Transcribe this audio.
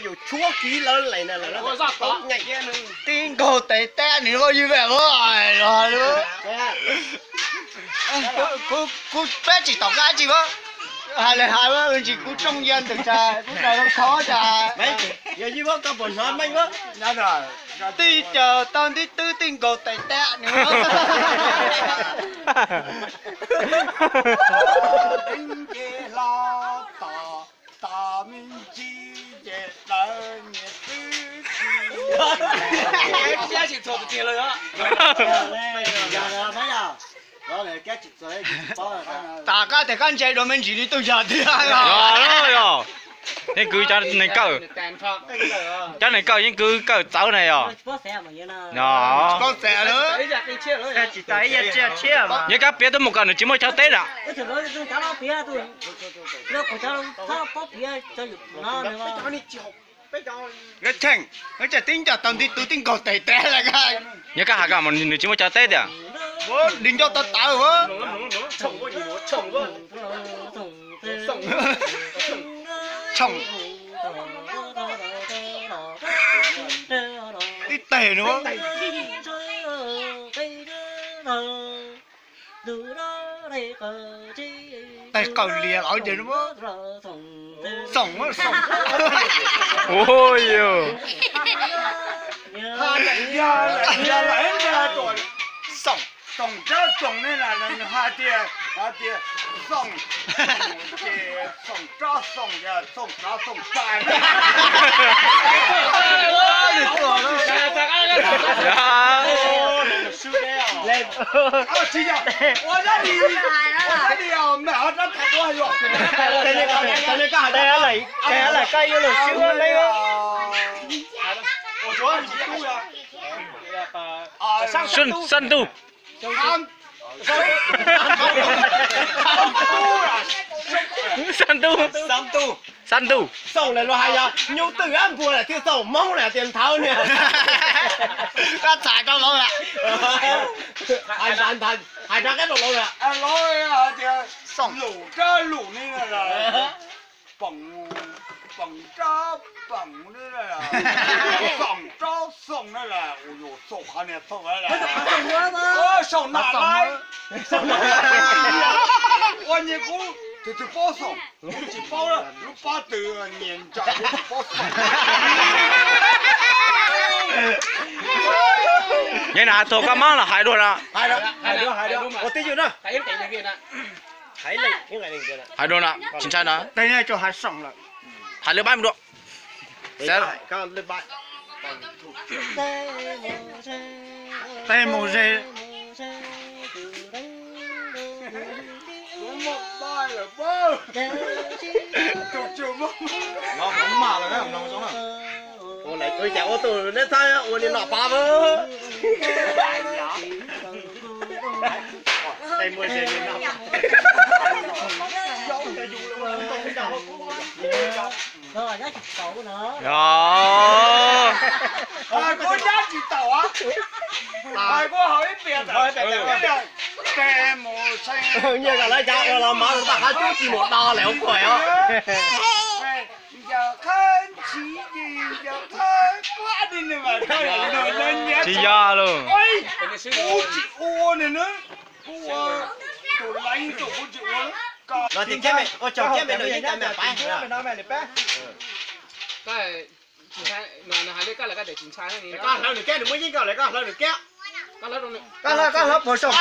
dù chúa ký lớn này nè là nó tốt nhảy kia nữa. Tiếng cô tệ té nữa có như vậy rồi luôn. Cô bé chỉ tỏ cái gì đó. Hai quá, chỉ cô trong dân được cha, cô này nó khó cha. Mấy, giờ như bác có buồn hơn mấy bác. Dạ rồi. Tí chờ tao tí tư tiếng cô tệ té nữa. Tiếng kia lo tỏ tỏ mình chi để đợi nhiệt tư chi. Cái chỉ thuộc tiền rồi đó. Giờ mấy giờ? Đó là cái chụp rồi,大家睇緊仔兩蚊字，你都有啲啊！rồi你cứ cho này cỡ cho này cỡ nhưng cứ cỡ cháu này rồi nó có xe nữa. Chỉ tới giờ chia mà. những cái bé tôi một cái nữa chỉ mới cháu tết à cái thằng nó chỉ tính cho tao đi tôi tính cầu tệ tệ là cái. những cái hạt gạo mà nữa chỉ mới cháu tết à Bố định cho tao tạo hả? Chồng đi tệ nữa. Tệ cầu lìa ở đây nữa. Sống á sống. ôi yêu sống sống cho sống này là hai tia sống sống cho sống giờ sống cho sống sai lên chỉ giờ我这里没有这太多了đây là cây vô là siêu lên đấy. 我主要是度呀深度三度 sống này là hay à nhiều từ ăn bùa là tiêu sống mong là tiền tháo nè Cá xài con lỗ nè. hai ra cái đồ lỗ nè lỗ à thì sống lũ này là bỏng đây là sống đây là ôi dồi sống hả nè sống đây là sống nào lại sống ôi như cũ thì bao sống chỉ bao là lúc bao từ年长就包sống vậy là thua cá măng là hai đôi à hai đứa một tí nữa Thấy em chạy kia nè. thấy này những ngày này kia này hai đôi à chính xác đó Đây này cho hai sống rồi. hai lứa 30 độ sẽ con lên bài Đây màu dê. một bài là bơ chụp bơ Nó bóng mà rồi đấy, nó giống là. ôi này tôi chào ô tô nên thay á ôi đi nọ ba bơ đây mua xe đi nọ rồi nó chụp cậu nữa đó có giá trị tàu á có hỏi biệt rồi kè mồ xanh như là lấy cháu là mà ta hai chút chỉ một đo lẻo khỏe á giờ khơi chỉ gì giờ khơi quá đi nè mà thôi rồi lên nhé chỉ ra luôn ôi ô chị ô này nữa ô đồ lạnh đồ ô chị ô nó thì cái mày ô chồng cái mày nói cái mày phải mày nói mày phải Cái chính sai mà hai đứa cái là cái để chính sai này. con lâu được cái được mới cái còn lại con lâu được cái Cái lớp trong này. Cá lớp bổ sung.